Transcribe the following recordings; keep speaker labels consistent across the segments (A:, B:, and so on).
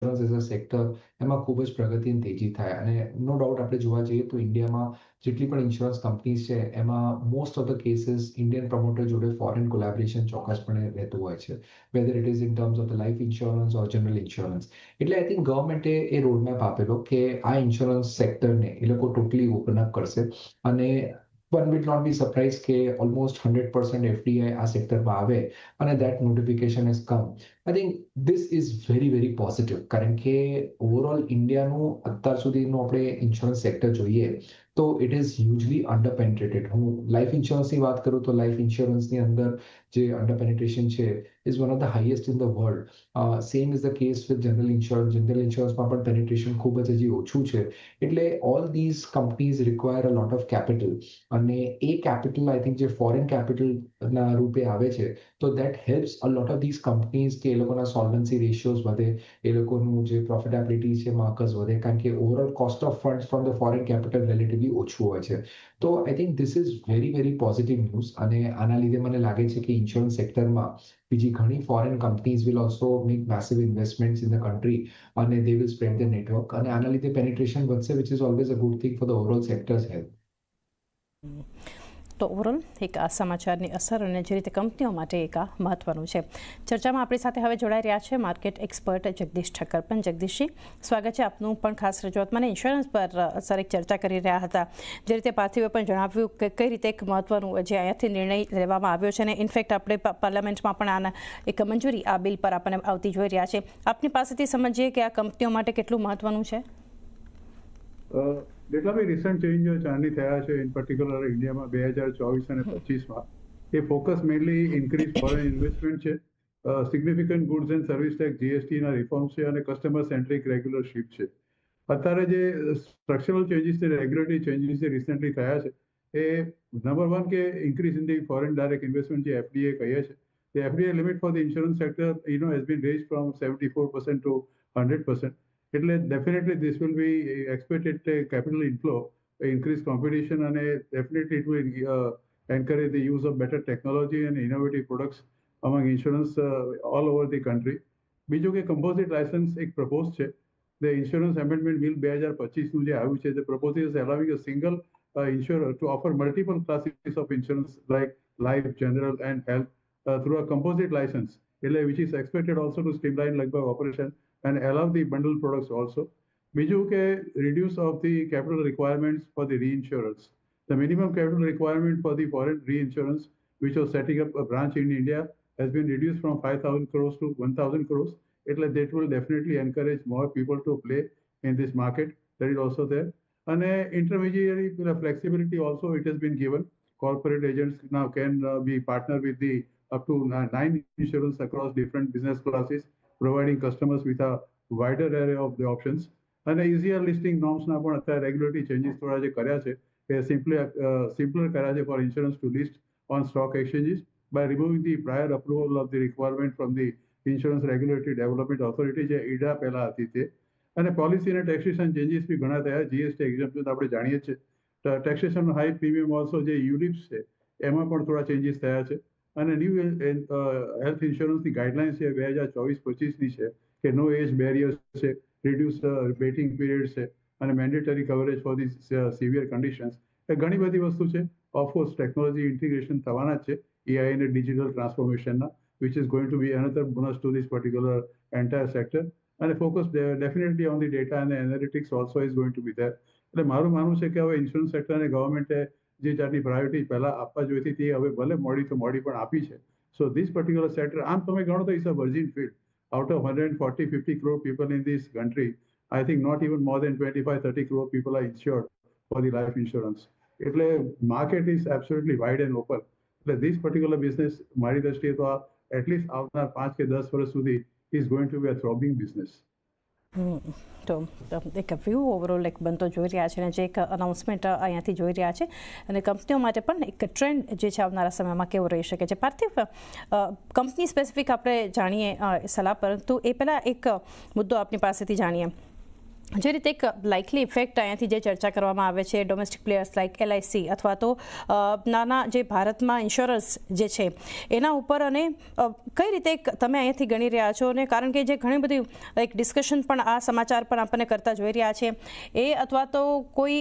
A: Insurance as a sector એમાં ખૂબ જ પ્રગતિ અને તેજી થાય અને નો ડાઉટ આપણે જોવા જઈએ તો ઇન્ડિયામાં જેટલી પણ ઇન્સ્યોરન્સ કંપનીઝ છે એમાં most of the cases Indian promoter જોડે ફોરેન કોલેબોરેશન ચોક્કસપણે રહેતું હોય છે, weather it is in terms of the life insurance or general insurance. એટલે આઈ થિંક ગવર્મેન્ટે એ રોડમેપ આપેલો કે આ ઇન્સ્યોરન્સ સેક્ટરને એ લોકો ટોટલી ઓપન અપ કરશે અને one will not be surprised કે ઓલમોસ્ટ 100% એફડીઆઈ આ સેક્ટરમાં આવે અને that notification has come. I think this is very positive કારણ કે ઓવરઓલ ઇન્ડિયાનું અત્યાર સુધીનું આપણે ઇન્સ્યોરન્સ સેક્ટર જોઈએ તો ઇટ ઇઝ હ્યુજલી અંડર પેનિટ્રેટેડ. હું લાઈફ ઇન્સ્યોરન્સની વાત કરું તો લાઈફ ઇન્સ્યોરન્સની અંદર જે અંડર પેનિટ્રેશન છે is one of the highest in the world. Same is the case with general insurance. General ઇન્સ્યોરન્સમાં પણ પેનિટ્રેશન ખૂબ જ હજી ઓછું છે. એટલે all these companies require a lot of capital અને એ કેપિટલ આઈ થિંક જે ફોરેન કેપિટલના રૂપે આવે છે તો that helps a lot of these companies કે એ લોકોના સોલ્વન્સી રેશિયોઝ વધે, એ લોકોનું જે પ્રોફિટેબિલિટી છે માર્કસ વધે કારણ કે overall cost of funds from the foreign capital relatively ઓછું હોય છે. તો I think this is very positive news અને આના લીધે મને લાગે છે કે ઇન્સ્યોરન્સ સેક્ટરમાં બીજી ઘણી foreign companies will also make massive investments in the country અને they will spread the network અને આના લીધે પેનિટ્રેશન વધશે which is always a good thing for the overall sectors health.
B: તો ઓવરઓલ એક આ સમાચારની અસર અને જે રીતે કંપનીઓ માટે એક આ મહત્વનું છે. ચર્ચામાં આપણી સાથે હવે જોડાઈ રહ્યા છે માર્કેટ એક્સપર્ટ જગદીશ ઠક્કર. પણ જગદીશજી, સ્વાગત છે આપનું પણ ખાસ રજૂઆત. મને ઇન્સ્યોરન્સ પર સર એક ચર્ચા કરી રહ્યા હતા, જે રીતે પાર્થિવે પણ જણાવ્યું કે કઈ રીતે એક મહત્વનું જે અહીંયાથી નિર્ણય લેવામાં આવ્યો છે અને ઇનફેક્ટ આપણે પાર્લામેન્ટમાં પણ આના એક મંજૂરી આ બિલ પર આપણને આવતી જોઈ રહ્યા છે. આપની પાસેથી સમજીએ કે આ કંપનીઓ માટે કેટલું મહત્વનું છે.
C: જેટલા બી રિસન્ટ ચેન્જો ચારની થયા છે ઇન પર્ટિક્યુલર ઇન્ડિયામાં 2024 અને 25માં એ focus mainly increase foreign investment છે, significant goods and service tax જીએસટીના રિફોર્મ્સ છે અને કસ્ટમર સેન્ટ્રિક રેગ્યુલરશીપ છે. અત્યારે જે સ્ટ્રક્ચરલ ચેન્જીસ છે, રેગ્યુલેટરી ચેન્જીસ જે રિસન્ટલી થયા છે એ નંબર વન કે increase in the foreign direct investment જે એફડીએ કહીએ છે, the FDA limit for the insurance sector has been raised from 74% to 100%. એટલે definitely this will be expected capital inflow, increased competition and definitely it will encourage the use of better technology and innovative products among insurance all over the country. બીજું કે composite licence એક propose છે, the insurance amendment bill 2025નું જે આવ્યું છે, the proposal is allowing a single insurer to offer multiple classes of insurance like life, general and health through a composite license, which is expected also to streamline lagbag operation and allow the bundled products also. બીજું કે reduce of the capital requirements for the reinsurers. The minimum capital requirement for the foreign reinsurance, which was setting up a branch in India, has been reduced from 5,000 crores to 1,000 crores. That will definitely encourage more people to play in this market. That is also there. And intermediary flexibility also it has been given. Corporate agents now can be partner with the up to 9 insurance across different business classes, providing customers with a wider array of the options. And easier listing norms ના પણ અત્યારે regulatory changes થોડા જે કર્યા છે એ simpler કર્યા છે for insurance to list on stock exchanges by removing the prior approval of the requirement from the Insurance Regulatory Development Authority જે ઈડા પહેલા હતી તે. અને પોલિસી અને ટેક્સેશન ચેન્જીસ બી ઘણા થયા. જીએસટી એક્ઝમ્પશન આપણે જાણીએ છીએ. ટેક્સેશન હાઈ પ્રીમિયમ ઓલ્સો જે યુલિપ્સ છે એમાં પણ થોડા ચેન્જીસ થયા છે. અને ન્યૂ હેલ્થ ઇન્સ્યોરન્સની ગાઈડલાઇન્સ છે 2024-25ની છે કે નો એજ બેરિયર્સ છે, રિડ્યુસ વેઇટિંગ પીરિયડ છે અને mandatory coverage for the severe conditions. એ ઘણી બધી વસ્તુ છે. ઓફકોર્સ ટેકનોલોજી ઇન્ટિગ્રેશન થવાના જ છે એઆઈ અને ડિજિટલ ટ્રાન્સફોર્મેશનના, which is going to be another bonus to this particular entire sector. અને focus definitely on the data અને analytics also is going to be there. એટલે મારું માનવું છે કે હવે ઇન્સ્યોરન્સ સેક્ટર અને ગવર્મેન્ટે જે જાતની પ્રાયોરિટી પહેલા આપવા જોઈતી હતી હવે ભલે મોડી તો મોડી પણ આપી છે. સો ધીસ પર્ટિક્યુલર સેક્ટર આમ તમે ગણો તો it's a virgin field. Out of 140-50 crore people in this country, I think not even more than 25-30 crore people are insured for the life insurance. એટલે market is absolutely wide and open. એટલે this particular business મારી દ્રષ્ટિએ તો at least આવનાર 5 કે 10 વર્ષ સુધી is going to be a throbbing business.
B: તો એક વ્યૂ ઓવરઓલ એક બનતો જોઈ રહ્યા છે અને જે એક અનાઉન્સમેન્ટ અહીંયાથી જોઈ રહ્યા છે અને કંપનીઓ માટે પણ એક ટ્રેન્ડ જે છે આવનારા સમયમાં કેવો રહી શકે છે. પાર્થિવ, કંપની સ્પેસિફિક આપણે જાણીએ સલાહ, પરંતુ એ પહેલાં એક મુદ્દો આપની પાસેથી જાણીએ જે રીતે એક લાઇકલી ઇફેક્ટ અહીંયાથી જે ચર્ચા કરવામાં આવે છે ડોમેસ્ટિક પ્લેયર્સ લાઇક LIC અથવા તો નાના જે ભારતમાં ઇન્સ્યોરન્સ જે છે એના ઉપર, અને કઈ રીતે તમે અહીંયાથી ગણી રહ્યા છો? અને કારણ કે જે ઘણી બધી એક ડિસ્કશન પણ આ સમાચાર પણ આપણને કરતા જોઈ રહ્યા છે એ, અથવા તો કોઈ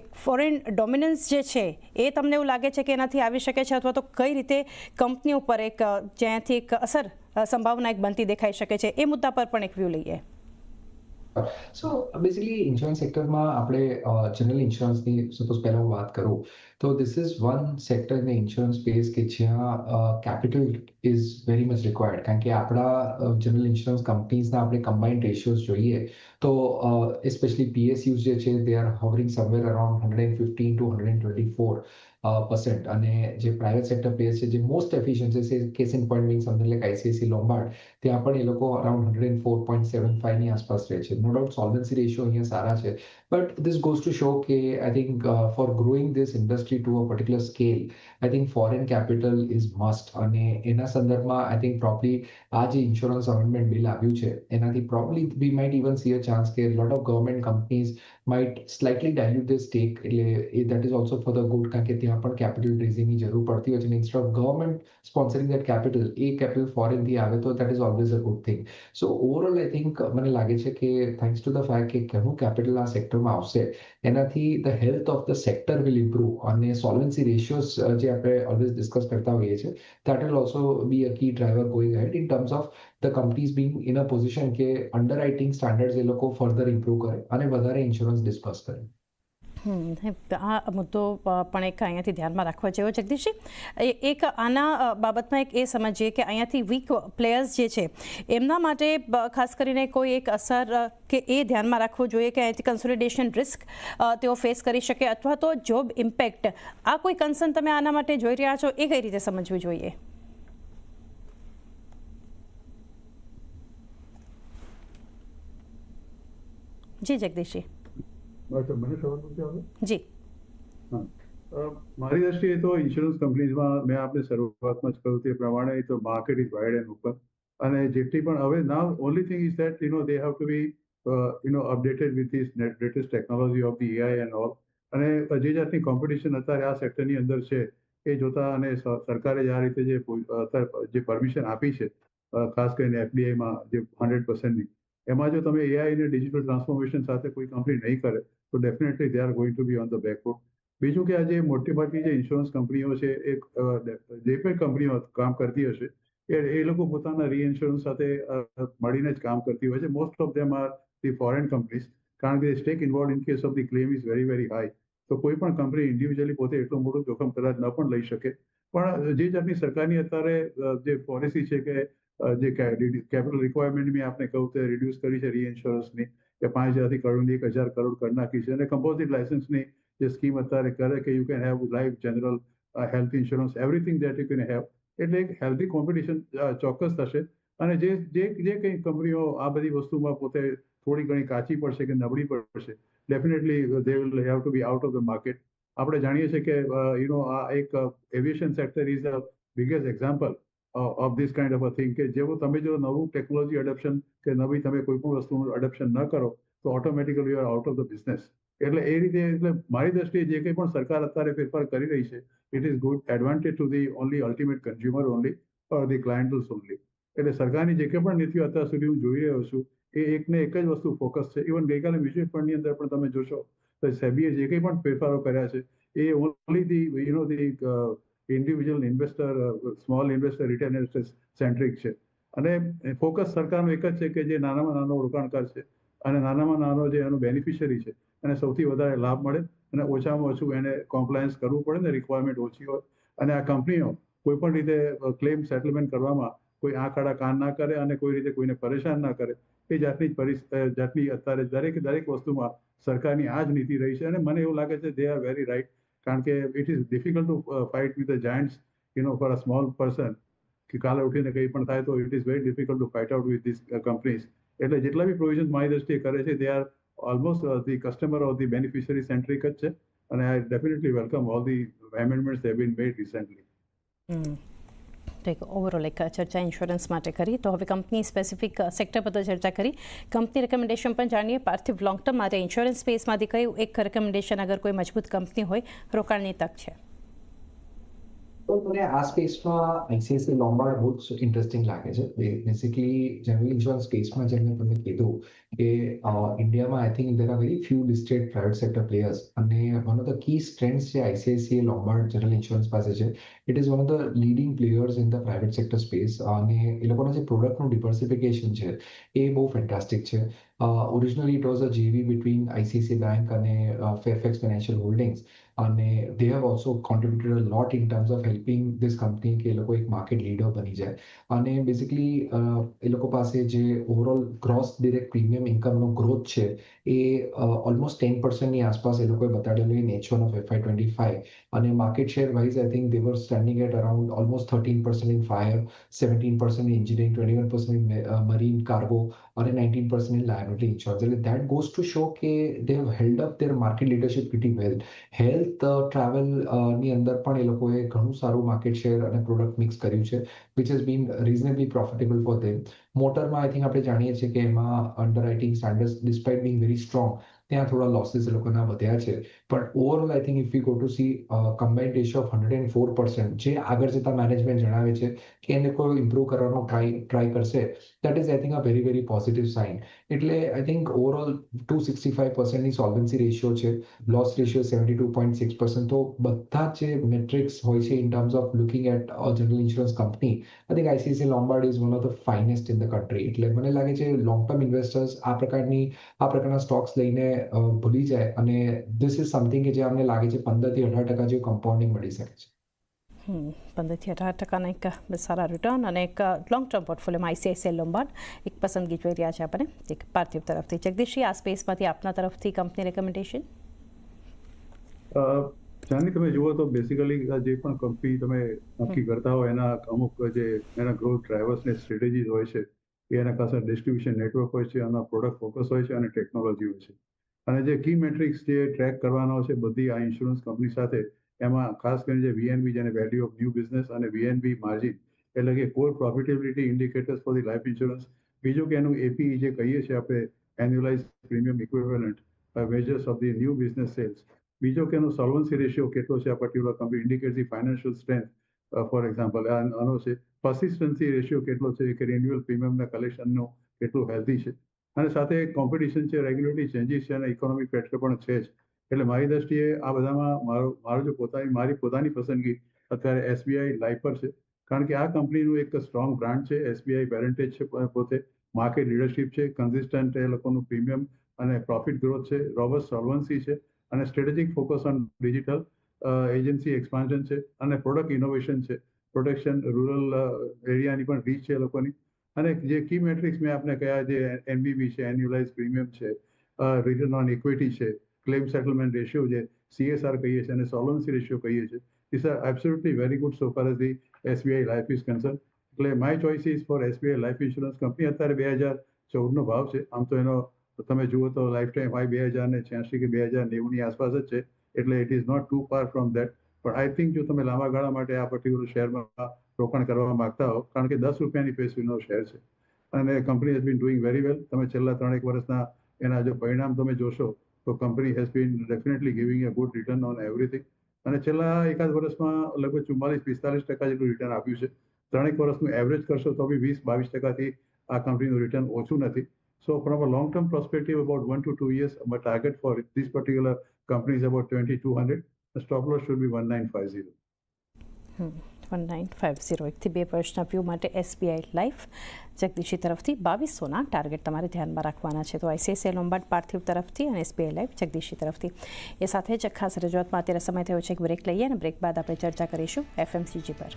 B: એક ફોરેન ડોમિનન્સ જે છે એ તમને એવું લાગે છે કે એનાથી આવી શકે છે, અથવા તો કઈ રીતે કંપની ઉપર એક જ્યાંથી એક અસર સંભાવના એક બનતી દેખાઈ શકે છે, એ મુદ્દા પર પણ એક વ્યૂ લઈએ.
A: સો બેસિકલી ઇન્સ્યોરન્સ સેક્ટરમાં આપણે જનરલ ઇન્સ્યોરન્સની સપોઝ પહેલા હું વાત કરું તો this is one sector in insurance space કે જ્યાં capital is very much required, કારણ કે આપણા જનરલ ઇન્સ્યોરન્સ કંપનીઝના આપણે કમ્બાઇન્ડ રેશિયોઝ જોઈએ તો એસ્પેશિયલી PSUs જે છે they R hovering somewhere around 115 to 124%, અને જે પ્રાઇવેટ સેક્ટર પ્લેયર્સ છે જે મોસ્ટ એફિશિયન્ટ છે, case in point mean something like ICICI Lombard, ત્યાં પણ એ લોકો અરાઉન્ડ 104.75 ની આસપાસ રહે છે. નો ડાઉટ સોલ્વન્સી રેશિયો અહીંયા સારા છે, but this goes to show કે I think for growing this industry to a particular scale I think foreign capital is must, અને એના સંદર્ભમાં આઈ થિંક પ્રોબ્લી આ જે ઇન્સ્યોરન્સ અમેન્ડમેન્ટ બિલ આવ્યું છે એનાથી probably we might even see a chance કે lot of government companies might slightly dilute the stake, એટલે that is also for the good, કારણ કે ત્યાં પણ કેપિટલ રેઝિંગની જરૂર પડતી હોય છે, instead of government sponsoring that capital, એ કેપિટલ ફોરેનથી આવે તો that is always a good thing. So overall I think મને લાગે છે કે થેન્ક્સ ટુ ધ ફેક્ટ કે ઘણું કેપિટલ આ સેક્ટરમાં આવશે એનાથી the health of the sector will improve, અને સોલ્વન્સી રેશિયોઝ જે આપણે ઓલવેઝ ડિસ્કસ કરતા હોઈએ છીએ that will also be a key driver going ahead in terms of the companies being in a position કે underwriting standards એ લોકો further improve કરે અને વધારે ઇન્સ્યોરન્સ ડિસ્પર્સ કરે.
B: આ મુદ્દો પણ એક અહીંયાથી ધ્યાનમાં રાખવા જેવો. જગદીશજી, એક આના બાબતમાં એક એ સમજીએ કે અહીંયાથી વીક પ્લેયર્સ જે છે એમના માટે ખાસ કરીને કોઈ એક અસર કે એ ધ્યાનમાં રાખવું જોઈએ કે અહીંયાથી કન્સોલિડેશન રિસ્ક તેઓ ફેસ કરી શકે, અથવા તો જોબ ઇમ્પેક્ટ, આ કોઈ કન્સર્ન તમે આના માટે જોઈ રહ્યા છો, એ કઈ રીતે સમજવું જોઈએ? જી જગદીશજી.
C: મને સવાલ પૂછ્યો
B: જી.
C: મારી દ્રષ્ટિએ તો ઇન્સ્યોરન્સ કંપનીઝમાં મેં આપણે શરૂઆતમાં જ કહ્યું તે પ્રમાણે તો market is wide and open, અને જેટલી પણ હવે now only thing is that they have to be updated with this latest technology of the AI and all, અને જે જાતની કોમ્પિટિશન અત્યારે આ સેક્ટરની અંદર છે એ જોતા, અને સરકારે જે આ રીતે જે પરમિશન આપી છે ખાસ કરીને FDIમાં જે 100%ની, એમાં જો તમે AI અને ડિજિટલ ટ્રાન્સફોર્મેશન સાથે કોઈ કંપની નહીં કરે તો definitely they are going to B on the back foot. બીજું કે આ જે મોટી ભાગની જે ઇન્સ્યોરન્સ કંપનીઓ છે, જે પણ કંપનીઓ કામ કરતી હશે એ લોકો પોતાના રીઇન્સ્યોરન્સ સાથે મળીને જ કામ કરતી હોય છે. Most of them are the foreign companies, કારણ કે stack involve in case of the claim is very very high. તો કોઈ પણ કંપની ઇન્ડિવિજ્યુઅલી પોતે એટલું મોટું જોખમ કદાચ ન પણ લઈ શકે, પણ જે જાતની સરકારની અત્યારે જે પોલિસી છે કે જે કેપિટલ રિક્વાયરમેન્ટ મેં આપને કહું તે રિડ્યુસ કરી છે રીઇન્સ્યોરન્સની, કે 5,000 કરોડની 1,000 કરોડ કરી નાખી છે, અને કમ્પોઝિટ લાયસન્સની જે સ્કીમ અત્યારે કરે કે you can have life, general, health insurance, everything that you can have, એટલે એક હેલ્ધી કોમ્પિટિશન ચોક્કસ થશે. અને જે કંઈ કંપનીઓ આ બધી વસ્તુમાં પોતે થોડી ઘણી કાચી પડશે કે નબળી પડશે, definitely they will have to be out of the market. આપણે જાણીએ છીએ કે આ એક aviation sector is the biggest example of this kind of a thing, કે જેવું તમે જો નવું ટેકનોલોજી એડપ્શન કે નવી તમે કોઈ પણ વસ્તુનું એડપ્શન ન કરો તો automatically you are out of the business. એટલે એ રીતે, એટલે મારી દ્રષ્ટિએ જે કંઈ પણ સરકાર અત્યારે ફેરફાર કરી રહી છે it is good advantage to the only ultimate consumer only or the clienteles only. એટલે સરકારની જે કંઈ પણ નીતિઓ અત્યાર સુધી હું જોઈ રહ્યો છું એ એકને એક જ વસ્તુ ફોકસ છે. ઇવન ગઈકાલે મ્યુચ્યુઅલ ફંડની અંદર પણ તમે જોશો તો સેબીએ જે કંઈ પણ ફેરફારો કર્યા છે એ only the individual investor, small investor, retail investor centric છે. અને ફોકસ સરકારનો એક જ છે કે જે નાનામાં નાનો રોકાણકાર છે અને નાનામાં નાનો જે એનો બેનિફિશિયરી છે એને સૌથી વધારે લાભ મળે, અને ઓછામાં ઓછું એને કોમ્પ્લાયન્સ કરવું પડે ને, રિક્વાયરમેન્ટ ઓછી હોય, અને આ કંપનીઓ કોઈ પણ રીતે ક્લેમ સેટલમેન્ટ કરવામાં કોઈ આંખ આડા કાન ના કરે અને કોઈ રીતે કોઈને પરેશાન ના કરે, એ જાતની અત્યારે દરેક વસ્તુમાં સરકારની આ જ નીતિ રહી છે. અને મને એવું લાગે છે દે આર વેરી રાઇટ, કારણ કે it is difficult to fight with the giants for a small person, કે કાલે ઉઠીને કંઈ પણ થાય તો it is very difficult to fight out with this companies. એટલે જેટલા બી પ્રોવિઝન મારી દ્રષ્ટિએ કરે છે they are almost the customer or the beneficiary centric જ છે, અને I definitely welcome all the amendments have been made recently.
B: તો એક ઓવરઓલ એક ચર્ચા ઇન્સ્યોરન્સ માટે કરી. તો હવે કંપની સ્પેસિફિક સેક્ટર પર તો ચર્ચા કરી, કંપની રેકમેન્ડેશન પણ જાણીએ. પાર્થિવ લોંગ ટર્મ માટે ઇન્સ્યોરન્સ સ્પેસમાંથી કયું એક રેકમેન્ડેશન અગર કોઈ મજબૂત કંપની હોય રોકાણની તક છે?
A: તો મને આ સ્પેસમાં આઈસીઆઈસીઆઈ લોમ્બાર્ડ બહુ જ ઇન્ટરેસ્ટિંગ લાગે છે. બેસિકલી જનરલ ઇન્સ્યોરન્સ સ્પેસમાં જેમ મેં તમને કીધું કે ઇન્ડિયામાં I think there are very few listed private sector players, અને વન ઓફ ધ કી સ્ટ્રેન્થ્સ જે આઈસીઆઈસીઆઈ લોમ્બાર્ડ જનરલ ઇન્સ્યોરન્સ પાસે છે, it is one of the leading players in the private sector space. અને એ લોકોના જે પ્રોડક્ટનું ડિવર્સિફિકેશન છે એ બહુ ફેન્ટાસ્ટિક છે. ઓરિજિનલી ઇટ વોઝ અ જેવી બિટવીન આઈસીઆઈસીઆઈ બેંક અને ફેરફેક્સ ફાઇનાન્શિયલ હોલ્ડિંગ્સ, અને they have also contributed a lot in terms of helping this company કે એ લોકો એક માર્કેટ લીડર બની જાય. અને બેઝિકલી એ લોકો પાસે જે ઓવરઓલ ગ્રોસ ડિરેક્ટ પ્રીમિયમ ઇન્કમનો ગ્રોથ છે એ ઓલમોસ્ટ 10% આસપાસ એ લોકોએ બતાડેલું ઇન H1 of FY25. અને market share wise I think they were standing at around almost 13% in fire, 17% in engineering, 21% in marine cargo, અને 19% in liability insurance. એટલે that goes to show કે they have held up their market leadership pretty well. Health travel ની અંદર પણ એ લોકોએ ઘણું સારું માર્કેટ શેર અને પ્રોડક્ટ મિક્સ કર્યું છે, which has been reasonably profitable for them. મોટરમાં આઈ થિંક આપણે જાણીએ છીએ કે એમાં underwriting standards despite being very strong, ત્યાં થોડા લોસીસ એ લોકોના વધ્યા છે. પણ overall I think if you go to see combined ratio of 104%, જે આગળ જતા મેનેજમેન્ટ જણાવે છે કે એને કોઈ ઇમ્પ્રૂવ કરવાનો ટ્રાય કરશે, that is I think a very very positive sign. એટલે આઈ થિંક ઓવરઓલ 265%ની સોલ્વન્સી રેશિયો છે, લોસ રેશિયો 72.6%. તો બધા જે મેટ્રિક્સ હોય છે in terms of looking at general insurance company, I think ICICI Lombard is one of the finest in the country. એટલે મને લાગે છે લોંગ ટર્મ ઇન્વેસ્ટર્સ આ પ્રકારના સ્ટોક્સ લઈને ભૂલી જાય, અને ધીસ ઇઝ સમથિંગ કે જે અમને લાગે છે 15 થી 18% જેવું કમ્પાઉન્ડિંગ મળી શકે છે.
B: 15 થી 18% એક સારા રિટર્ન અને એક લોંગ ટર્મ પોર્ટફોલિયોમાં આઈસીઆઈસીઆઈ લોમ્બાર્ડ એક પસંદગી જોઈ રહ્યા છે આપણે. એક પાર્થિવ તરફથી જગદીશજી, આ સ્પેસમાંથી આપના તરફથી કંપની રેકમેન્ડેશન?
C: જાની, તમે જુઓ તો બેસિકલી જે પણ કંપની તમે નક્કી કરતા હોય એના અમુક જે એના ગ્રોથ ડ્રાઈવર્સ ને સ્ટ્રેટેજીસ હોય છે, એ એના પાસે ડિસ્ટ્રીબ્યુશન નેટવર્ક હોય છે, એના પ્રોડક્ટ ફોકસ હોય છે અને ટેકનોલોજી હોય છે. અને જે કી મેટ્રિક્સ જે ટ્રેક કરવાનો છે બધી આ ઇન્સ્યોરન્સ કંપની સાથે, એમાં ખાસ કરીને જે વીએનબી, જેને વેલ્યુ ઓફ ન્યૂ બિઝનેસ, અને વીએનબી માર્જિન, એટલે કે core profitability indicators for the life insurance. બીજું કે એનું એપી જે કહીએ છીએ આપણે, annualise premium equivalent measures of the new business sales. બીજો કે એનો સોલ્વન્સી રેશિયો કેટલો છે આ particular company, indicate the financial strength. For example આનો છે પર્સિસ્ટન્સી રેશિયો કેટલો છે, કે રિન્યુઅલ પ્રીમિયમના કલેક્શનનો કેટલું હેલ્ધી છે. અને સાથે કોમ્પિટિશન છે, રેગ્યુલેટરી ચેન્જીસ છે, અને ઇકોનોમિક ફેક્ટર પણ છે જ. એટલે મારી દ્રષ્ટિએ આ બધામાં મારો જો મારી પોતાની પસંદગી અત્યારે એસબીઆઈ લાઈફ પર છે. કારણ કે આ કંપનીનું એક સ્ટ્રોંગ બ્રાન્ડ છે, એસબીઆઈ પેરેન્ટેજ છે પોતે, માર્કેટ લીડરશિપ છે, કન્સિસ્ટન્ટ એ લોકોનું પ્રીમિયમ અને પ્રોફિટ ગ્રોથ છે, રોબસ્ટ સોલ્વન્સી છે, અને strategic focus on digital agency expansion છે, અને પ્રોડક્ટ ઇનોવેશન છે, પ્રોટેક્શન રૂરલ એરિયાની પણ રીચ છે એ લોકોની. અને જે કી મેટ્રિક્સ મેં આપને કહ્યા, જે એનબીબી છે, એન્યુઅલાઇઝ પ્રીમિયમ છે, રિટર્ન ઓન ઇક્વિટી છે, ક્લેમ સેટલમેન્ટ રેશિયો છે, સીએસઆર કહીએ છીએ, અને સોલ્વન્સી રેશિયો કહીએ છીએ, this are absolutely very good so far as the SBI life is concern. એટલે my choice is for SBI life insurance company. અત્યારે 2014નો ભાવ છે, આમ તો એનો તમે જુઓ તો લાઈફ ટાઈમ હાઈ 2086 કે 2090ની આસપાસ જ છે. એટલે it is not too far from that. પણ આઈ થિંક જો તમે લાંબા ગાળા માટે આ પર્ટિક્યુલર શેરમાં રોકાણ કરવા માંગતા હો, કારણ કે 10 રૂપિયાની ફેસ વેલ્યુનો શેર છે, અને company has been doing very well. તમે છેલ્લા 3-1 વર્ષના એના જો પરિણામ તમે જોશો તો company has been definitely giving A good return on everything. અને છેલ્લા એકાદ વર્ષમાં લગભગ 44-45% જેટલું રિટર્ન આપ્યું છે. 3-1 વર્ષનું એવરેજ કરશો તો બી 20-22%થી આ કંપનીનું રિટર્ન ઓછું નથી. So from a long-term perspective, about 1 to 2 years, my target for this particular company is about 2200. The stop loss should be 1950.
B: 1950 એકથી 2 વર્ષના વ્યૂ માટે એસબીઆઈ લાઈફ જગદીશી તરફથી 2200ના ટાર્ગેટ તમારે ધ્યાનમાં રાખવાના છે. તો આઈસીઆઈસીઆઈ લોમ્બાર્ડ પાર્થિવ તરફથી અને એસબીઆઈ લાઈફ જગદીશી તરફથી. એ સાથે જ ખાસ રજૂઆતમાં અત્યારે સમય થયો છે એક બ્રેક લઈએ, અને બ્રેક બાદ આપણે ચર્ચા કરીશું એફએમસીજી પર.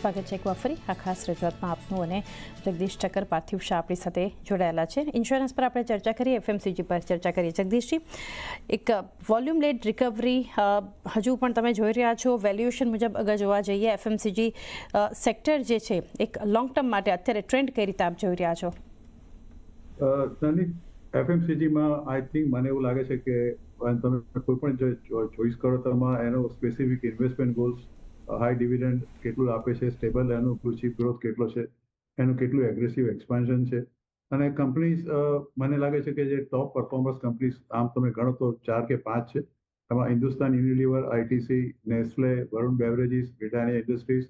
B: સ્વાગત છે એકવાર ફરી આ ખાસ રજૂઆતમાં આપનું અને જગદીશ ઠક્કર, પાર્થિવ શાહ આપણી સાથે જોડાયેલા છે. ઇન્સ્યોરન્સ પર આપણે ચર્ચા કરીએ, FMCG પર ચર્ચા કરીએ. જગદીશજી, એક વોલ્યુમ લેડ રિકવરી હજુ પણ તમે જોઈ રહ્યા છો. વેલ્યુએશન મુજબ અગર જોવા જઈએ FMCG સેક્ટર જે છે એક લોંગ ટર્મ માટે અત્યારે ટ્રેન્ડ કઈ રીતે આપ જોઈ રહ્યા છો?
C: FMCGમાં આઈ થિંક મને એવું લાગે છે કે તમે કોઈ પણ ચોઈસ કરો તો એનો specific investment goals, high dividend કેટલું આપે છે, સ્ટેબલ એનું બ્લુ ચીપ ગ્રોથ કેટલો છે, એનું કેટલું એગ્રેસિવ એક્સપાન્શન છે, અને કંપનીઝ મને લાગે છે કે જે ટોપ પરફોર્મર્સ કંપનીઝ આમ તમે ગણો તો 4 કે 5 છે. એમાં Hindustan Unilever, ITC, Nestle, Varun beverages, Britannia industries,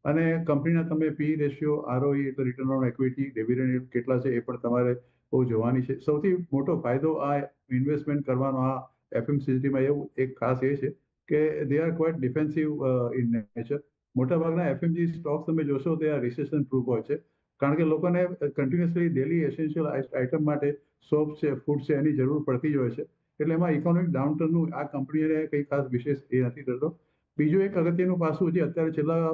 C: અને કંપનીના તમે પી રેશિયો, ROE એટલે રિટર્ન ઓન ઇક્વિટી, ડિવિડન્ડ કેટલા છે એ પણ તમારે બહુ જોવાની છે. સૌથી મોટો ફાયદો આ ઇન્વેસ્ટમેન્ટ કરવાનો આ FMCGમાં એવું એક ખાસ એ છે કે they are quite defensive in nature. મોટાભાગના FMCG સ્ટોક્સ તમે જોશો તે આ રિસેશન પ્રૂફ હોય છે, કારણ કે લોકોને કન્ટિન્યુઅસલી ડેલી એસેન્શિયલ આઇટમ માટે સોપ છે, ફૂડ છે, એની જરૂર પડતી જ હોય છે. એટલે એમાં ઇકોનોમિક ડાઉનટર્નનું આ કંપનીને કંઈ ખાસ વિશેષ એ નથી થતો. બીજું એક અગત્યનું પાસું જે અત્યારે છેલ્લા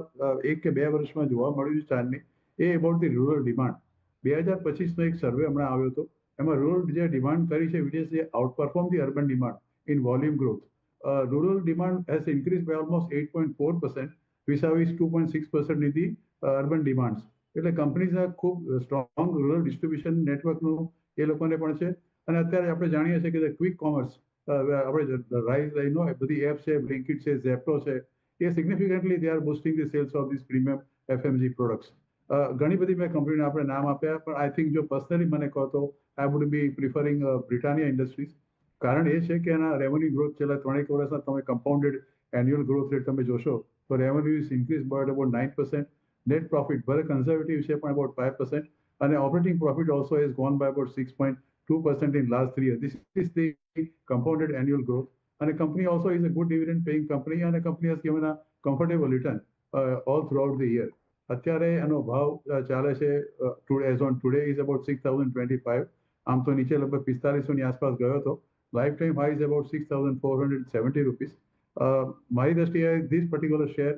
C: 1 કે 2 વર્ષમાં જોવા મળ્યું છે ચારની, એ અબાઉટ ધી રૂરલ ડિમાન્ડ. 2025નો એક સર્વે હમણાં આવ્યો હતો, એમાં રૂરલ જે ડિમાન્ડ કરી છે which is outperform the urban demand in volume growth. Rural demand has increase by almost 8.4% vis-a-vis 2.6% in the urban demands. એટલે કંપનીઝના ખૂબ સ્ટ્રોંગ રૂરલ ડિસ્ટ્રીબ્યુશન નેટવર્કનું એ લોકોને પણ છે. અને અત્યારે આપણે જાણીએ છીએ કે ક્વિક કોમર્સ આપણે રાઇઝ લઈનો બધી એપ છે, બ્લિંકિટ છે, ઝેપ્ટો છે, એ significantly they are boosting the sales of this premium FMCG products. ઘણી બધી મેં કંપનીને આપણે નામ આપ્યા, પણ આઈ થિંક જો પર્સનલી મને કહો તો I would be preferring Britannia Industries. કારણ એ છે કે એના રેવન્યુ ગ્રોથ છેલ્લા 3 વર્ષના તમે કમ્પાઉન્ડેડ એન્યુઅલ ગ્રોથ રેટ તમે જોશો તો revenue is increase by about 9%, net profit ભલે કન્ઝર્વેટિવ છે પણ અબાઉટ 5%, અને operating profit also has gone by about 6.2% in last 3 years. This is the compounded annual growth. And the company also is a good dividend paying company, and the company has given a comfortable return all throughout the year. અત્યારે એનો ભાવ ચાલે છે as on today is about 6025. આમ તો નીચે લગભગ 4500ની આસપાસ ગયો હતો. Life time high is about 6470 rupees. મારી દ્રષ્ટિએ ધીસ પર્ટિક્યુલર શેર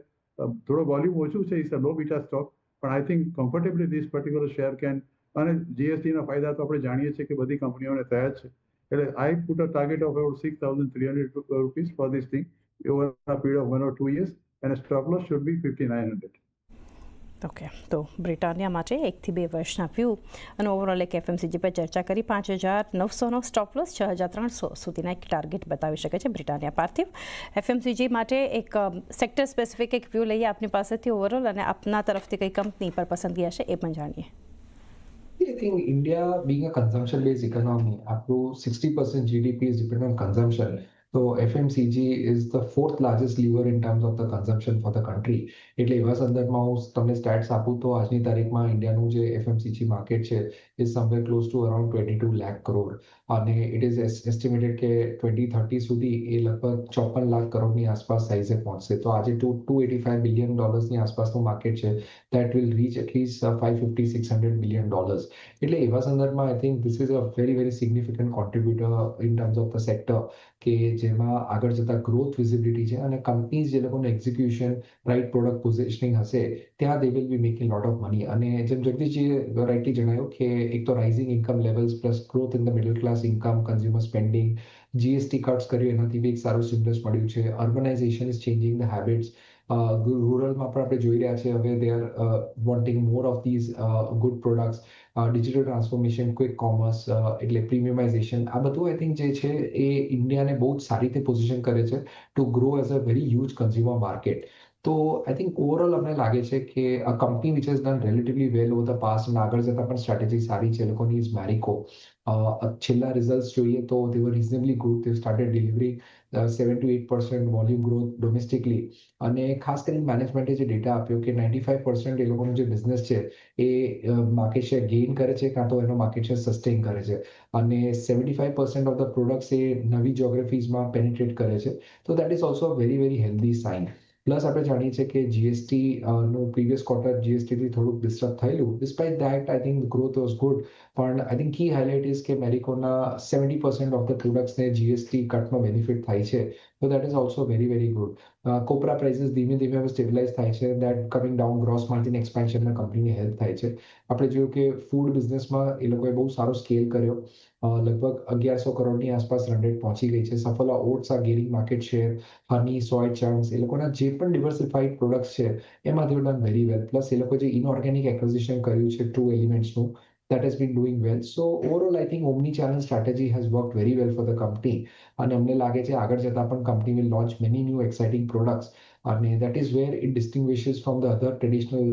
C: થોડો વોલ્યુમ ઓછું છે, it's a low beta stock, પણ I think comfortably this particular share can, અને GSTના ફાયદા તો આપણે જાણીએ છીએ કે બધી કંપનીઓને થયા જ છે. એટલે I put a target of about 6300 rupees for this thing over a period of 1 or 2 years, and stop loss should be 5900.
B: Okay, તો બ્રિટાનિયા માટે 1 થી 2 વર્ષના વ્યૂ અને ઓવરઓલ એક FMCG પર ચર્ચા કરી. 5900નો સ્ટોપ લોસ, 6300 સુધીના એક ટાર્ગેટ બતાવી શકે છે બ્રિટાનિયા. પાર્થિવ, FMCG માટે એક સેક્ટર સ્પેસિફિક એક વ્યૂ લઈએ આપની પાસેથી ઓવરઓલ, અને આપના તરફથી કઈ કંપની પર પસંદગી હશે એ પણ જાણીએ.
A: I think India being a consumption-based economy, up to 60% GDP is dependent on consumption. So FMCG is the 4th largest lever in terms of the consumption for the country. એટલે એવા સંદર્ભમાં હું તમને સ્ટેટ્સ આપું તો આજની તારીખમાં ઇન્ડિયાનું જે FMCG માર્કેટ છે is somewhere close to around 22 lakh crore, અને it is estimated કે 2030 સુધી એ લગભગ 54 લાખ કરોડની આસપાસ સાઇઝે પહોંચશે. તો આજે $285 billion ની આસપાસનું માર્કેટ છે, that will reach at least $550-600 billion. એટલે એવા સંદર્ભમાં I think this is a very very significant contributor in terms of the sector, કે જેમાં આગળ જતા ગ્રોથ વિઝિબિલિટી છે, અને કંપનીઝ જે લોકોનું એક્ઝિક્યુશન, રાઇટ પ્રોડક્ટ પોઝિશનિંગ હશે ત્યાં they will be making lot of money. અને જેમ જગદીશજીએ રાઇટલી જણાવ્યું કે એક તો rising income levels plus growth in the middle class income, consumer spending, GST cuts કર્યું એનાથી બી એક સારું સ્ટિમ્યુલસ મળ્યું છે. Urbanisation is changing the habits. રૂરલમાં પણ આપણે જોઈ રહ્યા છીએ હવે they are wanting more of these good products. Digital transformation, quick commerce, એટલે પ્રીમિયમાઇઝેશન, આ બધું આઈ થિંક જે છે એ ઇન્ડિયાને બહુ જ સારી રીતે પોઝિશન કરે છે to grow as a very huge consumer market. તો આઈ થિંક ઓવરઓલ અમને લાગે છે કે a company which has done relatively well over the past, અને આગળ જતાં પણ સ્ટ્રેટેજી સારી છે એ લોકોની, ઇઝ મેરિકો. છેલ્લા રિઝલ્ટ જોઈએ તો they were reasonably good. They started delivering 7 to 8% volume growth ડોમેસ્ટિકલી, અને ખાસ કરીને મેનેજમેન્ટે જે ડેટા આપ્યો કે 95% એ લોકોનું જે બિઝનેસ છે એ માર્કેટ શેર ગેઇન કરે છે, કાં તો એનો માર્કેટ શેર સસ્ટેન કરે છે, અને 75% ઓફ ધ પ્રોડક્ટ્સ એ નવી જ્યોગ્રાફીઝમાં પેનિટ્રેટ કરે છે. તો that is also a very very healthy sign. Plus આપણે જાણીએ છીએ કે GST નું પ્રીવિયસ ક્વાર્ટર GSTથી થોડુંક ડિસ્ટર્બ થયેલું. Despite that I think growth was good, પણ I think key highlight is કે મેરિકોના 70% ઓફ ધ પ્રોડક્ટ્સને GST કટનો બેનિફિટ થાય છે. So that is also very very good. Copra prices ધીમે ધીમે હવે સ્ટેબિલાઇઝ થાય છે, that coming down, gross margin એક્સપેન્શનમાં કંપનીની હેલ્પ થાય છે. આપણે જોયું કે ફૂડ બિઝનેસમાં એ લોકોએ બહુ સારો સ્કેલ કર્યો, લગભગ 1100 કરોડની આસપાસ રન રેટ પહોંચી ગઈ છે. સફોલા ઓટ્સ આર ગેઇનિંગ માર્કેટ શેર, હની, સોય ચંક્સ, એ લોકોના જે પણ ડિવર્સિફાઈડ પ્રોડક્ટ્સ છે એમાં they have done very well. Plus એ લોકો જે ઇનઓર્ગેનિક એક્વિઝિશન કર્યું છે ટ્રુ એલિમેન્ટ્સનું, that has been doing well. So overall, I think omni-channel strategy has worked very well for the company. અને અમને લાગે છે આગળ જતા પણ company will launch many new exciting products. અને that is where it distinguishes from the other traditional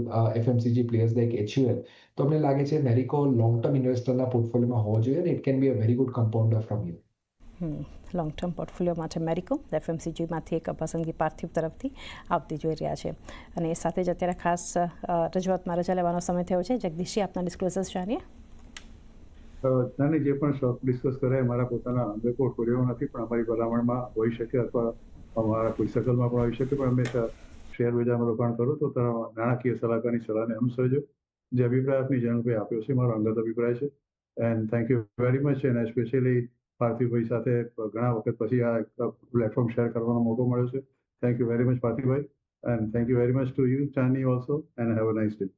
A: FMCG players like HUL. તો અમને લાગે છે મેરિકો લોંગ ટર્મ ઇન્વેસ્ટરના પોર્ટફોલિયોમાં હોવો જોઈએ અને it can be a very good compounder from here.
B: Long term portfolio માટે મેરિકો એફએમસીજીમાંથી એક પસંદગી પાર્થિવ તરફથી આવતી જોઈ રહ્યા છે. અને એ સાથે જ અત્યારે ખાસ રજૂઆતમાં રજા લેવાનો સમય થયો છે. જગદીશજી, આપના ડિસ્ક્લોઝર્સ જાણીએ.
C: નાની જે પણ સ્ટોક ડિસ્કસ કરે મારા પોતાના અંગે પોર્ટફોલિયો નથી, પણ અમારી ભલામણમાં હોઈ શકે અથવા અમારા કોઈ સર્કલમાં પણ હોઈ શકે, પણ હંમેશા શેર બજારમાં રોકાણ કરું તો નાણાકીય સલાહકારની સલાહને અનુસરજો. જે અભિપ્રાય આપની જનભાઈ આપ્યો છે મારો અંગત અભિપ્રાય છે. And thank you very much. And specially પાર્થિવભાઈ સાથે ઘણા વખત પછી આ પ્લેટફોર્મ શેર કરવાનો મોકો મળ્યો છે. થેન્ક યુ વેરી મચ પાર્થિવભાઈ, and thank you very much to you ચાની also, and have a nice day.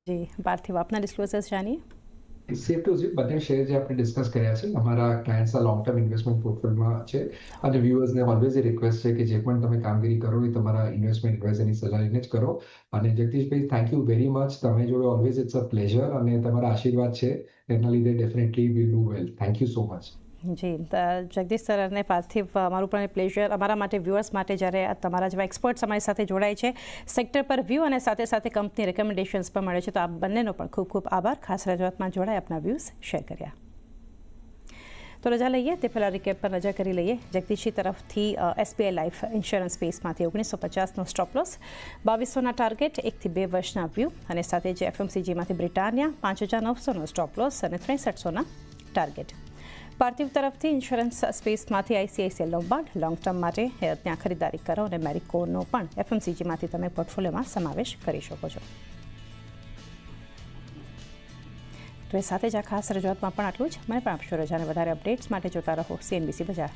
B: જી પાર્થિવ, આપના ડિસ્ક્લોઝર્સ જાણીએ.
A: સેફ ટુ ઝીપ બંને શેર જે આપણે ડિસ્કસ કર્યા છે અમારા ક્લાયન્ટ્સના લોંગ ટર્મ ઇન્વેસ્ટમેન્ટ પોર્ટફોલિયોમાં છે. અને વ્યુઅર્સને ઓલવેઝ એ રિક્વેસ્ટ છે કે જે પણ તમે કામગીરી કરો એ તમારા ઇન્વેસ્ટમેન્ટ એડવાઇઝરની સલાહ લઈને જ કરો. અને જગદીશભાઈ, થેન્ક યુ વેરી મચ. તમે જોડે ઓલવેઝ ઇટ્સ અ પ્લેઝર, અને તમારા આશીર્વાદ છે એના લીધે definitely will do well. Thank you so much.
B: જી જગદીશ સર અને પાર્થિવ, અમારું પણ પ્લેઝર. અમારા માટે વ્યુઅર્સ માટે જ્યારે તમારા જેવા એક્સપર્ટ્સ અમારી સાથે જોડાય છે, સેક્ટર પર વ્યૂ અને સાથે સાથે કંપની રેકમેન્ડેશન્સ પણ મળે છે, તો આ બંનેનો પણ ખૂબ ખૂબ આભાર. ખાસ રજૂઆતમાં જોડાય, આપના વ્યૂઝ શેર કર્યા. તો રજા લઈએ તે પહેલાં રિકેપ પર નજર કરી લઈએ. જગદીશજી તરફથી SBI લાઈફ ઇન્સ્યોરન્સ સ્પેસમાંથી 1950નો સ્ટોપ લોસ, 2200ના ટાર્ગેટ, 1 થી 2 વર્ષના વ્યૂ, અને સાથે જ FMCGમાંથી બ્રિટાનિયા 5900નો સ્ટોપ લોસ અને 6300ના ટાર્ગેટ. પાર્થિવ તરફથી ઇન્સ્યોરન્સ સ્પેસમાંથી ICICI લોમ્બાર્ડ, લોંગ ટર્મ માટે ત્યાં ખરીદારી કરો, અને મેરિકોનો પણ FMCGમાંથી તમે પોર્ટફોલિયોમાં સમાવેશ કરી શકો છો. તો એ સાથે જ આ ખાસ રજૂઆતમાં પણ આટલું જ. મને પણ આપશો રજાને. વધારે અપડેટ્સ માટે જોતા રહો CNBC બજાર.